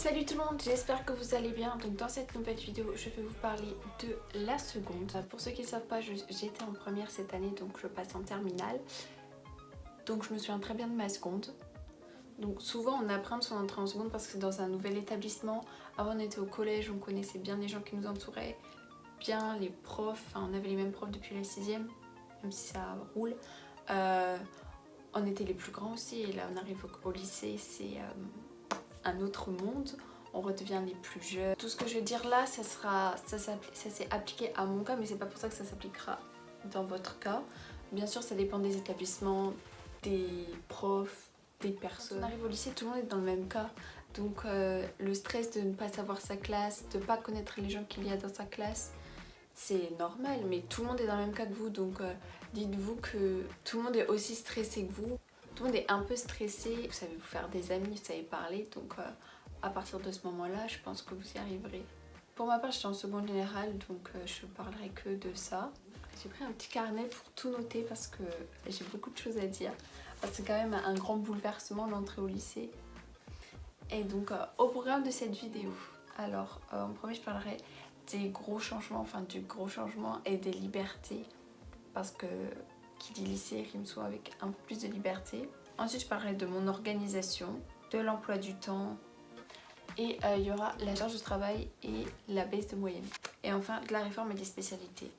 Salut tout le monde, j'espère que vous allez bien. Donc dans cette nouvelle vidéo, je vais vous parler de la seconde. Pour ceux qui ne savent pas, j'étais en première cette année, donc je passe en terminale. Donc je me souviens très bien de ma seconde. Donc souvent on apprend son entrée en seconde parce que c'est dans un nouvel établissement. Avant on était au collège, on connaissait bien les gens qui nous entouraient, bien les profs, enfin, on avait les mêmes profs depuis la 6e, même si ça roule. On était les plus grands aussi et là on arrive au lycée, c'est un autre monde, on redevient les plus jeunes. Tout ce que je vais dire là, ça s'est appliqué à mon cas, mais c'est pas pour ça que ça s'appliquera dans votre cas. Bien sûr, ça dépend des établissements, des profs, des personnes. Quand on arrive au lycée, tout le monde est dans le même cas. Donc le stress de ne pas savoir sa classe, de ne pas connaître les gens qu'il y a dans sa classe, c'est normal, mais tout le monde est dans le même cas que vous. Donc dites-vous que tout le monde est aussi stressé que vous. Tout le monde est un peu stressé, vous savez vous faire des amis, vous savez parler, donc à partir de ce moment-là, je pense que vous y arriverez. Pour ma part, j'étais en seconde générale, donc je parlerai que de ça. J'ai pris un petit carnet pour tout noter parce que j'ai beaucoup de choses à dire. C'est quand même un grand bouleversement l'entrée au lycée. Et donc au programme de cette vidéo, alors en premier je parlerai des gros changements, enfin du gros changement et des libertés, parce que qui dit lycée rime souvent avec un peu plus de liberté. Ensuite je parlerai de mon organisation, de l'emploi du temps et il y aura la charge de travail et la baisse de moyenne. Et enfin de la réforme et des spécialités.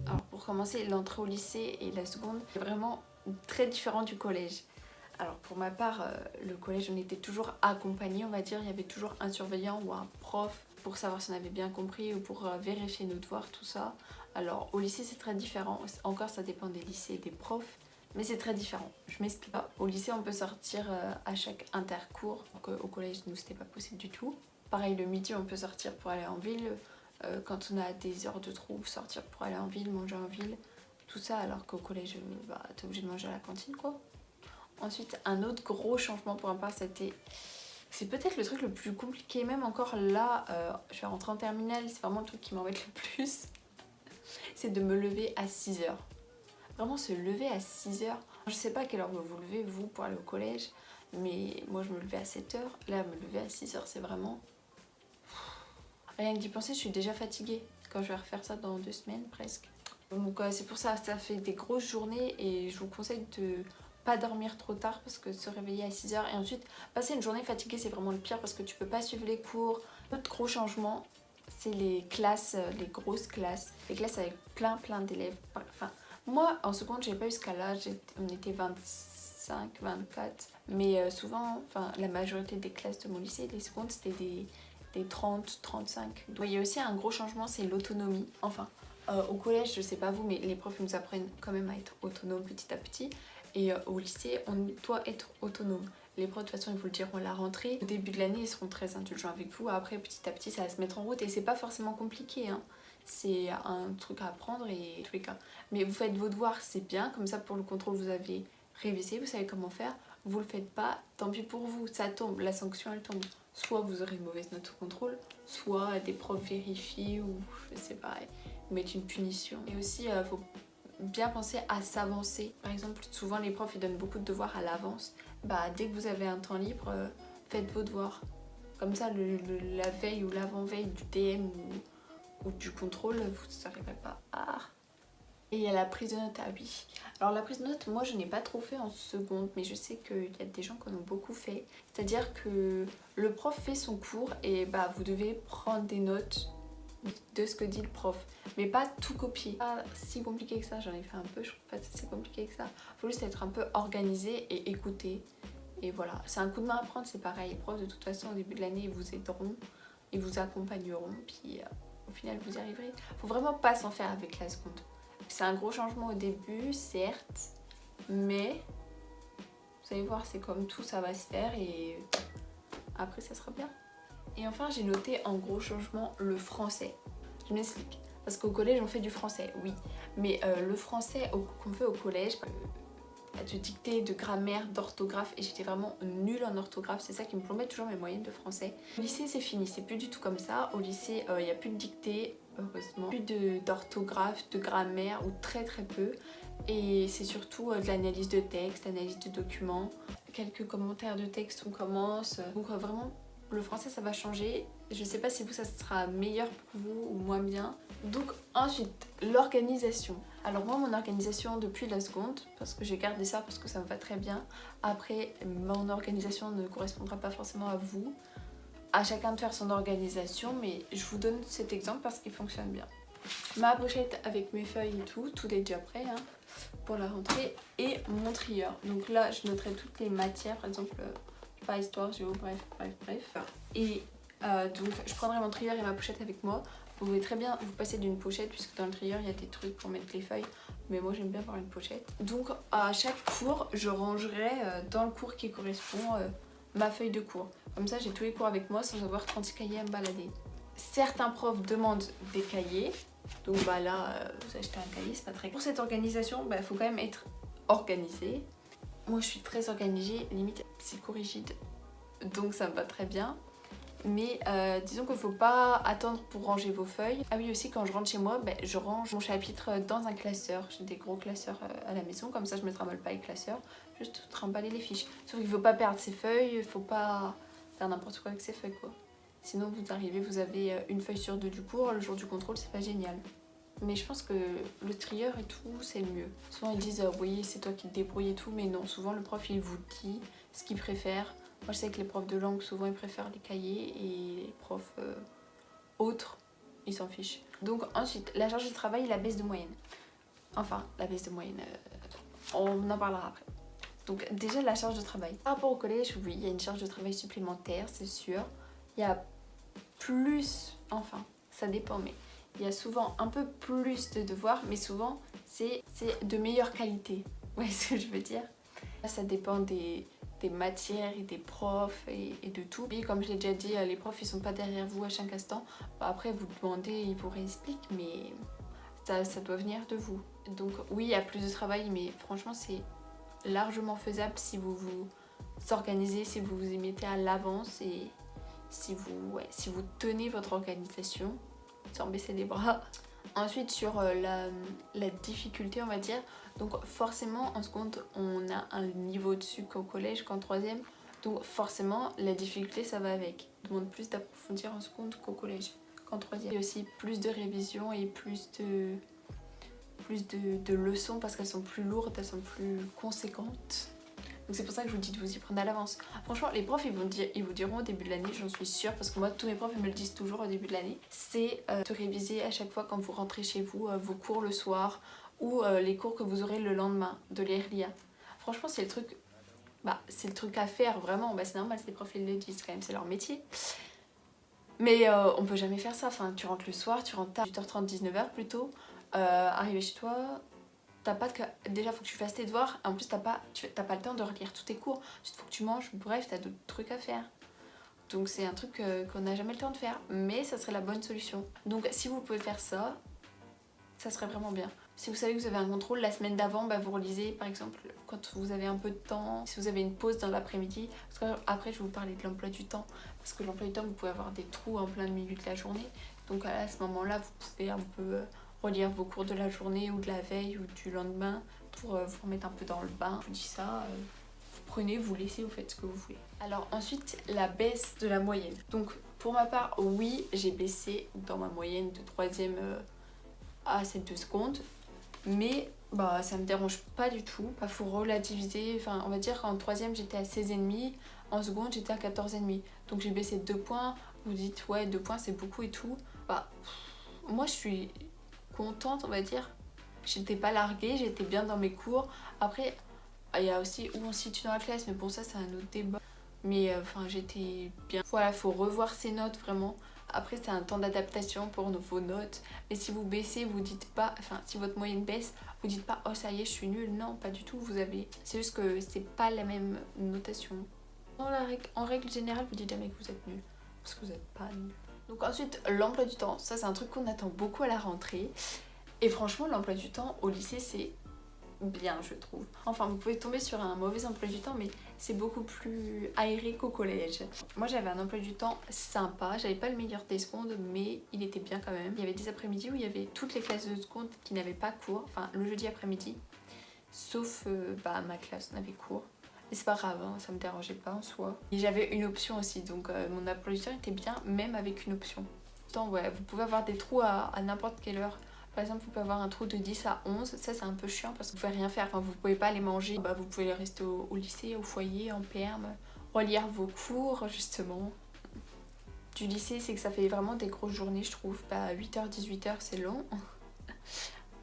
Alors pour commencer, l'entrée au lycée et la seconde est vraiment très différent du collège. Alors pour ma part, le collège on était toujours accompagné, on va dire, il y avait toujours un surveillant ou un prof pour savoir si on avait bien compris ou pour vérifier nos devoirs, tout ça. Alors au lycée c'est très différent, encore ça dépend des lycées et des profs, mais c'est très différent. Je m'explique pas. Au lycée on peut sortir à chaque intercours, alors qu'au collège nous c'était pas possible du tout. Pareil le midi on peut sortir pour aller en ville, quand on a des heures de trou, sortir pour aller en ville, manger en ville, tout ça, alors qu'au collège t'es obligé de manger à la cantine quoi. Ensuite un autre gros changement pour ma part c'est peut-être le truc le plus compliqué, même encore là, je vais rentrer en terminale, c'est vraiment le truc qui m'embête le plus. C'est de me lever à 6h. Vraiment se lever à 6h. Je sais pas à quelle heure vous vous levez vous pour aller au collège, mais moi je me levais à 7h. Là me lever à 6h c'est vraiment... Rien que d'y penser je suis déjà fatiguée quand je vais refaire ça dans 2 semaines presque. Donc c'est pour ça, ça fait des grosses journées et je vous conseille de pas dormir trop tard parce que se réveiller à 6h et ensuite passer une journée fatiguée c'est vraiment le pire parce que tu peux pas suivre les cours. Autre gros changement, c'est les classes, les grosses classes, les classes avec plein d'élèves. Enfin, moi en seconde j'ai pas eu ce cas-là, on était 25, 24, mais souvent, enfin la majorité des classes de mon lycée, les secondes c'était des 30, 35. Donc il y a aussi un gros changement, c'est l'autonomie. Enfin, au collège, je sais pas vous, mais les profs nous apprennent quand même à être autonomes petit à petit. Et au lycée, on doit être autonome. Les profs, de toute façon, ils vous le diront à la rentrée. Au début de l'année, ils seront très indulgents avec vous. Après, petit à petit, ça va se mettre en route. Et c'est pas forcément compliqué, hein. C'est un truc à apprendre et tous les cas. Mais vous faites vos devoirs, c'est bien. Comme ça, pour le contrôle, vous avez révisé, vous savez comment faire. Vous le faites pas, tant pis pour vous. Ça tombe, la sanction, elle tombe. Soit vous aurez une mauvaise note au contrôle, soit des profs vérifient ou je sais pas, mettre une punition. Et aussi, faut bien penser à s'avancer. Par exemple, souvent les profs ils donnent beaucoup de devoirs à l'avance. Bah, dès que vous avez un temps libre, faites vos devoirs. Comme ça, la veille ou l'avant-veille du DM ou du contrôle, vous ne n'arriverez pas à... Et il y a la prise de notes, ah oui. Alors la prise de notes, moi je n'ai pas trop fait en seconde, mais je sais qu'il y a des gens qui en ont beaucoup fait. C'est-à-dire que le prof fait son cours et bah vous devez prendre des notes de ce que dit le prof, mais pas tout copier. Pas si compliqué que ça, j'en ai fait un peu, je trouve pas si compliqué que ça. Faut juste être un peu organisé et écouter. Et voilà, c'est un coup de main à prendre, c'est pareil. Les profs de toute façon au début de l'année ils vous aideront, ils vous accompagneront, puis au final vous y arriverez. Faut vraiment pas s'en faire avec la seconde. C'est un gros changement au début, certes, mais vous allez voir, c'est comme tout, ça va se faire et après ça sera bien. Et enfin, j'ai noté en gros changement le français. Je m'explique. Parce qu'au collège, on fait du français, oui. Mais le français qu'on fait au collège, de dictée, de grammaire, d'orthographe, et j'étais vraiment nulle en orthographe, c'est ça qui me plombait toujours mes moyennes de français. Au lycée, c'est fini, c'est plus du tout comme ça. Au lycée, il n'y a plus de dictée, heureusement. Plus d'orthographe, de grammaire, ou très peu. Et c'est surtout de l'analyse de texte, analyse de documents, quelques commentaires de texte, on commence. Donc vraiment Le français ça va changer, je sais pas si vous ça sera meilleur pour vous ou moins bien. Donc ensuite, l'organisation. Alors moi mon organisation depuis la seconde, parce que j'ai gardé ça parce que ça me va très bien. Après mon organisation ne correspondra pas forcément à vous. À chacun de faire son organisation, mais je vous donne cet exemple parce qu'il fonctionne bien. Ma pochette avec mes feuilles et tout, tout est déjà prêt hein, pour la rentrée. Et mon trieur. Donc là je noterai toutes les matières, par exemple pas histoire, géo, bref. Et donc je prendrai mon trieur et ma pochette avec moi. Vous pouvez très bien vous passer d'une pochette puisque dans le trieur il y a des trucs pour mettre les feuilles. Mais moi j'aime bien avoir une pochette. Donc à chaque cours je rangerai dans le cours qui correspond ma feuille de cours. Comme ça j'ai tous les cours avec moi sans avoir 36 cahiers à me balader. Certains profs demandent des cahiers. Donc bah là vous achetez un cahier, c'est pas très... Pour cette organisation, bah, faut quand même être organisé. Moi je suis très organisée, limite psychorigide, donc ça me va très bien. Mais disons qu'il ne faut pas attendre pour ranger vos feuilles. Ah oui aussi quand je rentre chez moi, ben, je range mon chapitre dans un classeur. J'ai des gros classeurs à la maison, comme ça je ne me trimballe pas les classeurs. Juste trimballer les fiches. Sauf qu'il ne faut pas perdre ses feuilles, il ne faut pas faire n'importe quoi avec ses feuilles quoi. Sinon vous arrivez, vous avez une feuille sur deux du cours, le jour du contrôle c'est pas génial. Mais je pense que le trieur et tout, c'est le mieux. Souvent ils disent oui c'est toi qui te débrouilles et tout, mais non, souvent le prof il vous dit ce qu'il préfère. Moi je sais que les profs de langue souvent ils préfèrent les cahiers et les profs autres ils s'en fichent. Donc ensuite la charge de travail et la baisse de moyenne. Enfin la baisse de moyenne, on en parlera après. Donc déjà la charge de travail. Par rapport au collège, oui il y a une charge de travail supplémentaire c'est sûr. Il y a plus, enfin ça dépend mais il y a souvent un peu plus de devoirs mais souvent c'est de meilleure qualité. Vous voyez ce que je veux dire? Ça dépend des matières et des profs et de tout. Et comme je l'ai déjà dit, les profs ils sont pas derrière vous à chaque instant. Après vous demandez, ils vous réexpliquent mais ça doit venir de vous. Donc oui il y a plus de travail mais franchement c'est largement faisable si vous vous organisez, si vous vous y mettez à l'avance et si vous tenez votre organisation sans baisser les bras. Ensuite sur la difficulté on va dire, donc forcément en seconde on a un niveau dessus qu'au collège, qu'en troisième, donc forcément la difficulté ça va avec. On demande plus d'approfondir en seconde qu'au collège, qu'en troisième. Il y a aussi plus de révision et plus de leçons parce qu'elles sont plus lourdes, elles sont plus conséquentes. Donc c'est pour ça que je vous dis de vous y prendre à l'avance. Franchement, les profs ils vous diront au début de l'année, j'en suis sûre, parce que moi tous mes profs ils me le disent toujours au début de l'année, c'est de réviser à chaque fois quand vous rentrez chez vous, vos cours le soir ou les cours que vous aurez le lendemain, de les relire. Franchement c'est le truc à faire vraiment, c'est normal, les profs ils le disent quand même, c'est leur métier. Mais on peut jamais faire ça, enfin tu rentres le soir, tu rentres tard, 8h30, 19h plutôt, arrivé chez toi... T'as pas que... Déjà faut que tu fasses tes devoirs, en plus t'as pas le temps de relire tous tes cours, ensuite faut que tu manges, bref t'as d'autres trucs à faire. Donc c'est un truc qu'on n'a jamais le temps de faire, mais ça serait la bonne solution. Donc si vous pouvez faire ça, ça serait vraiment bien. Si vous savez que vous avez un contrôle la semaine d'avant, vous relisez par exemple quand vous avez un peu de temps, si vous avez une pause dans l'après-midi, parce qu'après je vais vous parler de l'emploi du temps, parce que l'emploi du temps vous pouvez avoir des trous en plein milieu de la journée, donc à ce moment-là vous pouvez un peu... relire vos cours de la journée ou de la veille ou du lendemain pour vous remettre un peu dans le bain. Je vous dis ça, vous prenez, vous laissez, vous faites ce que vous voulez. Alors ensuite, la baisse de la moyenne. Donc pour ma part, oui, j'ai baissé dans ma moyenne de 3e à celle de seconde. Mais ça me dérange pas du tout. Faut relativiser, enfin on va dire qu'en 3e j'étais à 16,5, en seconde j'étais à 14,5. Donc j'ai baissé 2 points, vous dites ouais 2 points c'est beaucoup et tout. Moi je suis... contente on va dire, j'étais pas larguée, j'étais bien dans mes cours. Après il y a aussi où on se situe dans la classe mais bon ça c'est un autre débat, mais j'étais bien. Voilà, faut revoir ses notes vraiment. Après c'est un temps d'adaptation pour vos notes, mais si vous baissez vous dites pas, si votre moyenne baisse vous dites pas oh ça y est je suis nulle, non pas du tout, vous avez, c'est juste que c'est pas la même notation. En règle générale vous dites jamais que vous êtes nul parce que vous êtes pas nul. Donc ensuite, l'emploi du temps, ça c'est un truc qu'on attend beaucoup à la rentrée. Et franchement, l'emploi du temps au lycée, c'est bien, je trouve. Enfin, vous pouvez tomber sur un mauvais emploi du temps, mais c'est beaucoup plus aéré qu'au collège. Moi, j'avais un emploi du temps sympa. J'avais pas le meilleur des secondes, mais il était bien quand même. Il y avait des après-midi où il y avait toutes les classes de seconde qui n'avaient pas cours. Enfin, le jeudi après-midi. Sauf ma classe, on avait cours. Mais c'est pas grave, hein, ça me dérangeait pas en soi. Et j'avais une option aussi, donc mon emploi du temps était bien même avec une option. Pourtant, ouais, vous pouvez avoir des trous à n'importe quelle heure. Par exemple, vous pouvez avoir un trou de 10 à 11, ça c'est un peu chiant parce que vous pouvez rien faire, enfin vous pouvez pas aller manger, bah, vous pouvez rester au lycée, au foyer, en perm, relire vos cours justement. Du lycée, c'est que ça fait vraiment des grosses journées je trouve, bah 8h, 18h c'est long.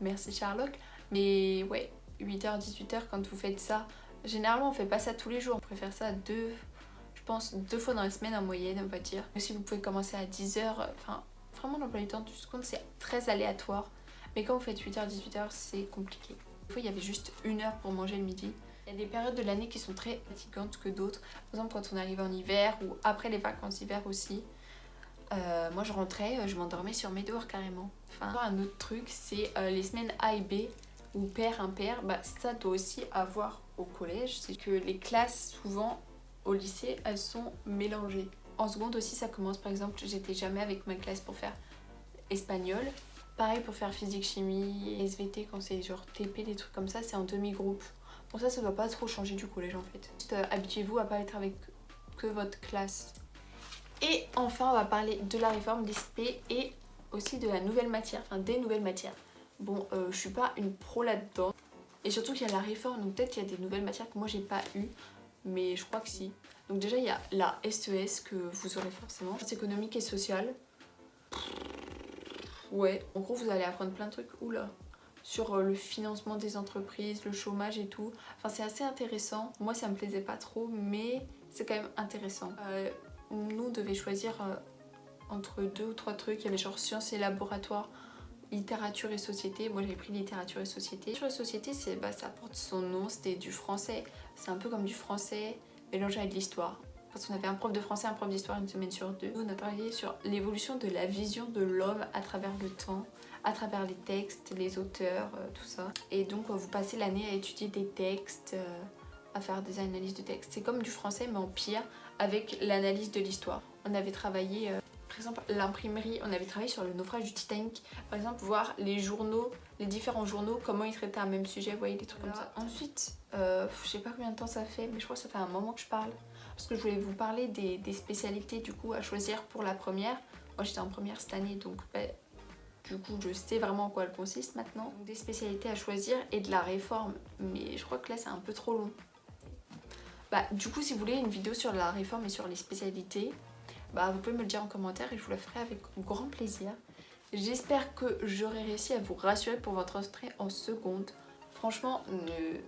Merci Sherlock. Mais ouais, 8h, 18h quand vous faites ça, généralement on fait pas ça tous les jours, on préfère ça je pense 2 fois dans la semaine en moyenne on va dire. Si vous pouvez commencer à 10h, enfin vraiment l'emploi du temps du seconde c'est très aléatoire. Mais quand vous faites 8h, 18h c'est compliqué. Des fois il y avait juste 1 heure pour manger le midi. Il y a des périodes de l'année qui sont très fatigantes que d'autres. Par exemple quand on arrive en hiver ou après les vacances d'hiver aussi. Moi je rentrais, je m'endormais sur mes devoirs carrément. Enfin, un autre truc c'est les semaines A et B ou pair, impair, bah ça doit aussi avoir au collège. C'est que les classes souvent au lycée elles sont mélangées. En seconde aussi ça commence, par exemple j'étais jamais avec ma classe pour faire espagnol. Pareil pour faire physique, chimie, SVT quand c'est genre TP, des trucs comme ça, c'est en demi-groupe. Bon ça doit pas trop changer du collège en fait. Juste habituez-vous à pas être avec que votre classe. Et enfin on va parler de la réforme des SP et aussi de la nouvelle matière, enfin des nouvelles matières. Bon je suis pas une pro là-dedans. Et surtout qu'il y a la réforme, donc peut-être qu'il y a des nouvelles matières que moi j'ai pas eu, mais je crois que si. Donc déjà il y a la SES que vous aurez forcément, sciences économiques et sociales. Ouais, en gros vous allez apprendre plein de trucs, oula, sur le financement des entreprises, le chômage et tout. Enfin c'est assez intéressant, moi ça me plaisait pas trop, mais c'est quand même intéressant. Nous on devait choisir entre 2 ou 3 trucs, il y avait genre sciences et laboratoires, littérature et société. Moi j'avais pris littérature et société. Littérature et société, ça porte son nom, c'était du français. C'est un peu comme du français mélangé avec de l'histoire. Parce qu'on avait un prof de français, un prof d'histoire 1 semaine sur 2. Nous on a travaillé sur l'évolution de la vision de l'homme à travers le temps, à travers les textes, les auteurs, tout ça. Et donc vous passez l'année à étudier des textes, à faire des analyses de textes. C'est comme du français mais en pire avec l'analyse de l'histoire. On avait travaillé... par exemple, l'imprimerie, on avait travaillé sur le naufrage du Titanic. Par exemple, voir les journaux, les différents journaux, comment ils traitaient un même sujet, vous voyez, des trucs comme ça. Ensuite, je sais pas combien de temps ça fait, mais je crois que ça fait un moment que je parle. Parce que je voulais vous parler des spécialités du coup à choisir pour la première. Moi j'étais en première cette année, donc du coup je sais vraiment en quoi elle consiste maintenant. Donc, des spécialités à choisir et de la réforme, mais je crois que là c'est un peu trop long. Du coup si vous voulez une vidéo sur la réforme et sur les spécialités, vous pouvez me le dire en commentaire et je vous le ferai avec grand plaisir. J'espère que j'aurai réussi à vous rassurer pour votre entrée en seconde. Franchement,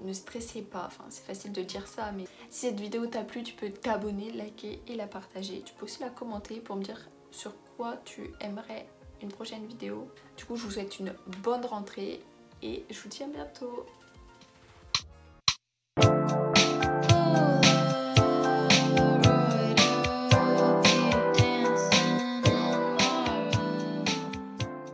ne stressez pas, enfin c'est facile de dire ça, mais si cette vidéo t'a plu, tu peux t'abonner, liker et la partager. Tu peux aussi la commenter pour me dire sur quoi tu aimerais une prochaine vidéo. Du coup, je vous souhaite une bonne rentrée et je vous dis à bientôt.